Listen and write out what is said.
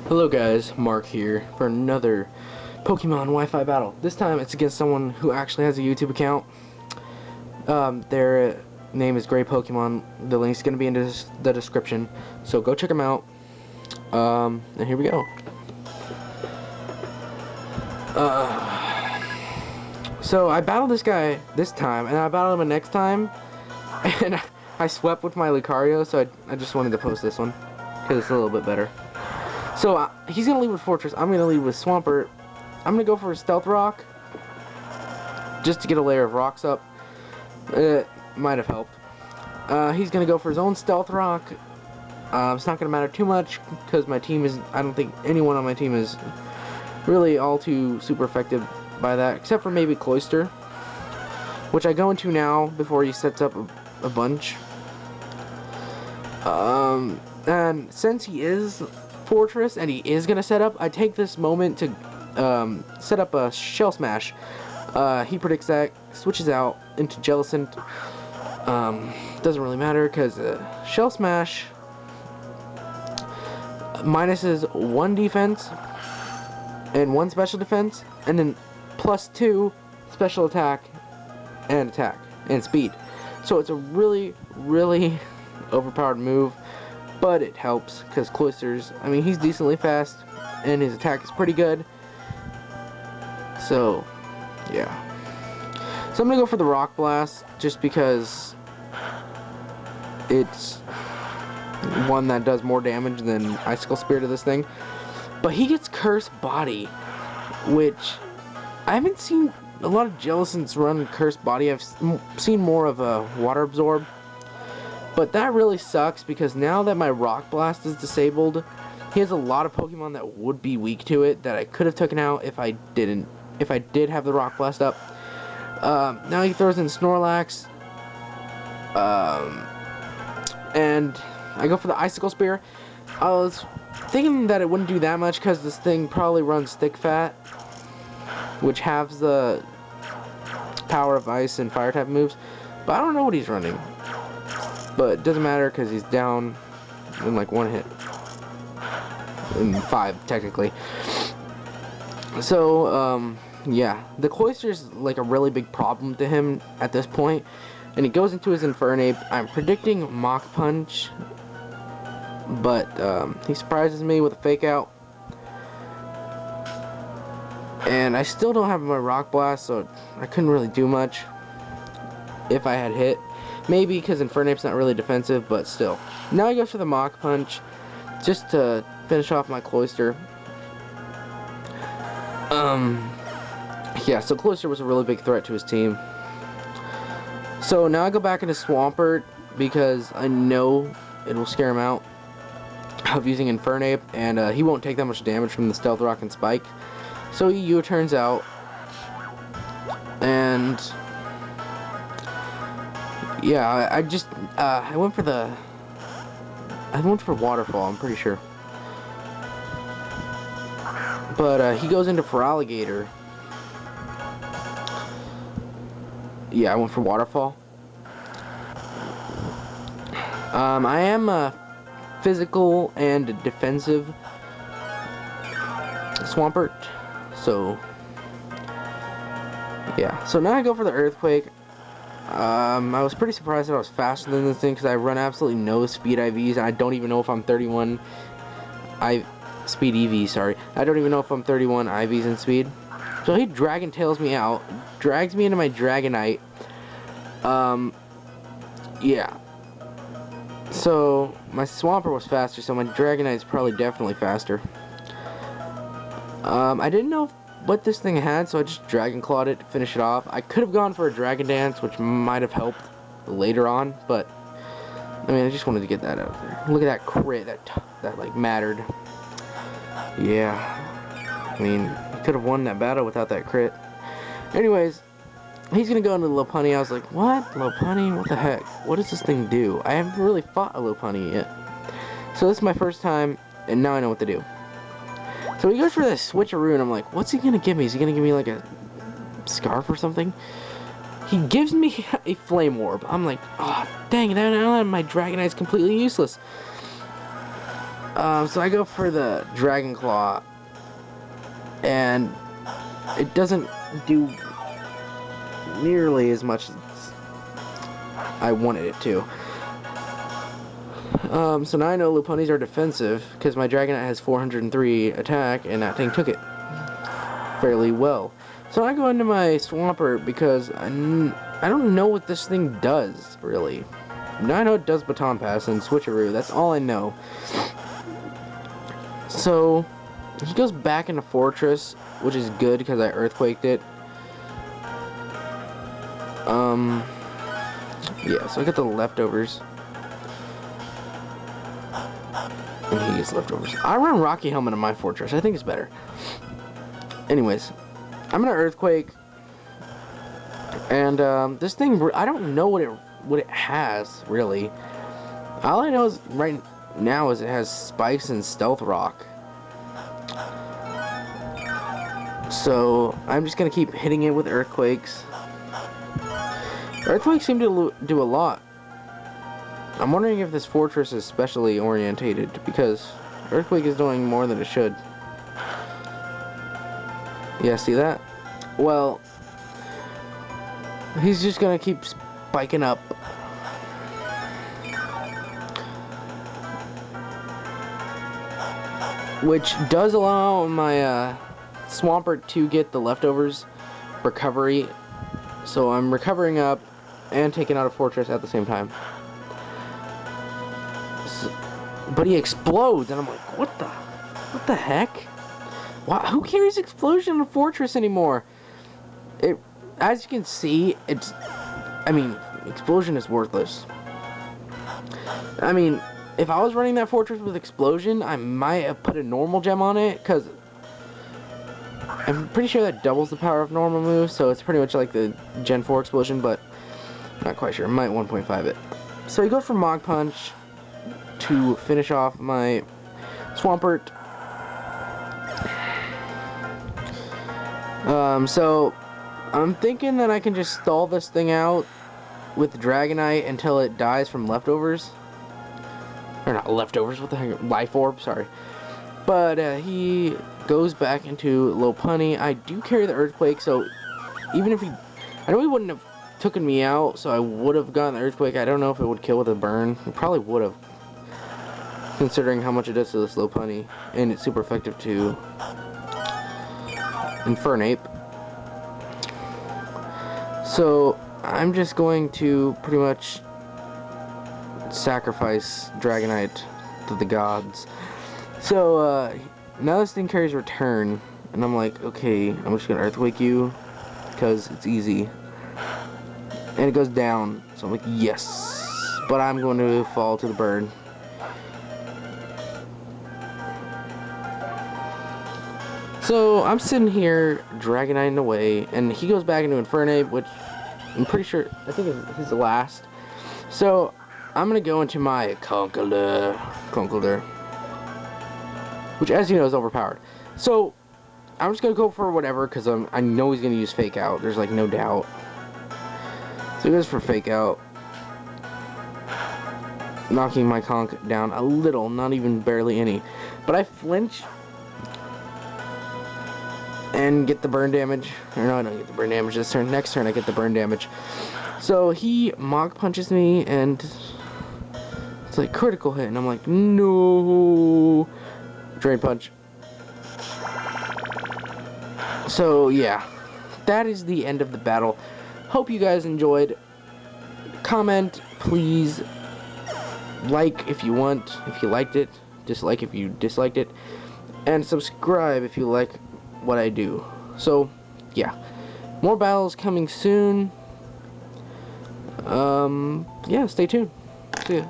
Hello guys, Mark here for another Pokemon Wi-Fi battle. This time it's against someone who actually has a YouTube account. Their name is Graypkmn. The link's going to be in the description, so go check them out. And here we go. So I battled this guy this time, and I battled him the next time, and I swept with my Lucario, so I just wanted to post this one because it's a little bit better. So he's going to lead with Fortress. I'm going to lead with Swampert. I'm going to go for a Stealth Rock just to get a layer of rocks up. It might have helped. He's going to go for his own Stealth Rock. It's not going to matter too much because my team is, I don't think anyone on my team is really all too super effective by that, except for maybe Cloyster, which I go into now before he sets up a bunch. And since he is Fortress and he is gonna set up, I take this moment to set up a Shell Smash. He predicts that, switches out into Jellicent. Doesn't really matter because Shell Smash minuses 1 defense and 1 special defense, and then +2 special attack and speed. So it's a really overpowered move, but it helps because Cloyster's, I mean, he's decently fast and his attack is pretty good. So yeah, so I'm gonna go for the Rock Blast just because it's one that does more damage than Icicle Spear to this thing. But he gets Curse Body, which I haven't seen a lot of Jellicents run Curse Body. I've seen more of a Water Absorb. But that really sucks because now that my Rock Blast is disabled, he has a lot of Pokemon that would be weak to it that I could have taken out if I did have the Rock Blast up. Now he throws in Snorlax. And I go for the Icicle Spear. I was thinking that it wouldn't do that much because this thing probably runs Thick Fat, which has the power of Ice and Fire type moves. But I don't know what he's running. But it doesn't matter because he's down in like 1 hit. In 5, technically. So, yeah. The Cloyster's like a really big problem to him at this point. And he goes into his Infernape. I'm predicting Mach Punch. But, he surprises me with a Fake Out. And I still don't have my Rock Blast, so I couldn't really do much if I had hit. Maybe because Infernape's not really defensive, but still. Now I go for the Mach Punch, just to finish off my Cloyster. Yeah, so Cloyster was a really big threat to his team. So now I go back into Swampert, because I know it will scare him out of using Infernape, and he won't take that much damage from the Stealth Rock and Spike. So he U-turns out, and yeah, I went for Waterfall, I'm pretty sure. But he goes into Feraligatr. Yeah, I went for Waterfall. I am physical and defensive Swampert, so yeah. So now I go for the Earthquake. I was pretty surprised that I was faster than this thing because I run absolutely no speed IVs, and I don't even know if I'm 31 speed EVs, sorry. I don't even know if I'm 31 IVs in speed. So he Dragon Tails me out, drags me into my Dragonite. Yeah. So my Swampert was faster, so my Dragonite is probably definitely faster. I didn't know what this thing had, so I just Dragon Clawed it to finish it off. I could have gone for a Dragon Dance, which might have helped later on, but I mean, I just wanted to get that out there. Look at that crit, that like mattered. Yeah, I mean, he could have won that battle without that crit. Anyways, he's gonna go into Lopunny. I was like, what? Lopunny? What the heck? What does this thing do? I haven't really fought a Lopunny yet. So this is my first time, and now I know what to do. So he goes for this switcheroo, and I'm like, what's he gonna give me? Is he gonna give me like a scarf or something? He gives me a Flame Orb. I'm like, oh, dang it, now my Dragonite's completely useless. So I go for the Dragon Claw, and it doesn't do nearly as much as I wanted it to. So now I know Lopunnies are defensive, because my Dragonite has 403 attack, and that thing took it fairly well. So I go into my Swampert, because I don't know what this thing does, really. Now I know it does Baton Pass and Switcheroo, that's all I know. So, he goes back into Fortress, which is good, because I Earthquaked it. Yeah, so I got the leftovers. And he gets leftovers. I run Rocky Helmet in my Fortress. I think it's better. Anyways, I'm gonna Earthquake. And this thing, I don't know what it has really. All I know is right now is it has Spikes and Stealth Rock. So I'm just gonna keep hitting it with Earthquakes. Earthquakes seem to do a lot. I'm wondering if this Fortress is specially orientated, because Earthquake is doing more than it should. Yeah, see that? Well, he's just gonna keep spiking up. Which does allow my Swampert to get the leftovers recovery. So I'm recovering up and taking out a Fortress at the same time. But he explodes, and I'm like, what the heck? Wow, who carries Explosion in a Fortress anymore? As you can see, I mean, Explosion is worthless. I mean, if I was running that Fortress with Explosion, I might have put a normal gem on it, because I'm pretty sure that doubles the power of normal moves, so it's pretty much like the Gen 4 Explosion, but not quite sure. Might 1.5 it. So he goes for Mach Punch to finish off my Swampert. So I'm thinking that I can just stall this thing out with Dragonite until it dies from leftovers. Or not leftovers, what the heck? Life Orb, sorry. But he goes back into Lopunny. I do carry the Earthquake, so even if I know he wouldn't have taken me out, so I would have gotten the Earthquake. I don't know if it would kill with a burn. It probably would have, considering how much it does to this Lopunny, and it's super effective to Infernape. So I'm just going to pretty much sacrifice Dragonite to the gods. So now this thing carries Return, and I'm like, okay, I'm just gonna Earthquake you because it's easy, and it goes down. So I'm like, yes, but I'm going to fall to the burn. So I'm sitting here Dragoniting away, and he goes back into Infernape, which I'm pretty sure, I think is his last. So I'm gonna go into my Conkeldurr, which, as you know, is overpowered. So I'm just gonna go for whatever, because I know he's gonna use Fake Out. There's like no doubt. So he goes for Fake Out, knocking my Conk down a little, not even barely any. But I flinch and get the burn damage. Or no, I don't get the burn damage this turn. Next turn I get the burn damage. So he Mach Punches me, and it's like critical hit, and I'm like, no. Drain Punch. So yeah, that is the end of the battle. Hope you guys enjoyed. Comment, please. Like if you want, if you liked it. Dislike if you disliked it. And subscribe if you like what I do. So yeah, more battles coming soon. Yeah, stay tuned. See ya.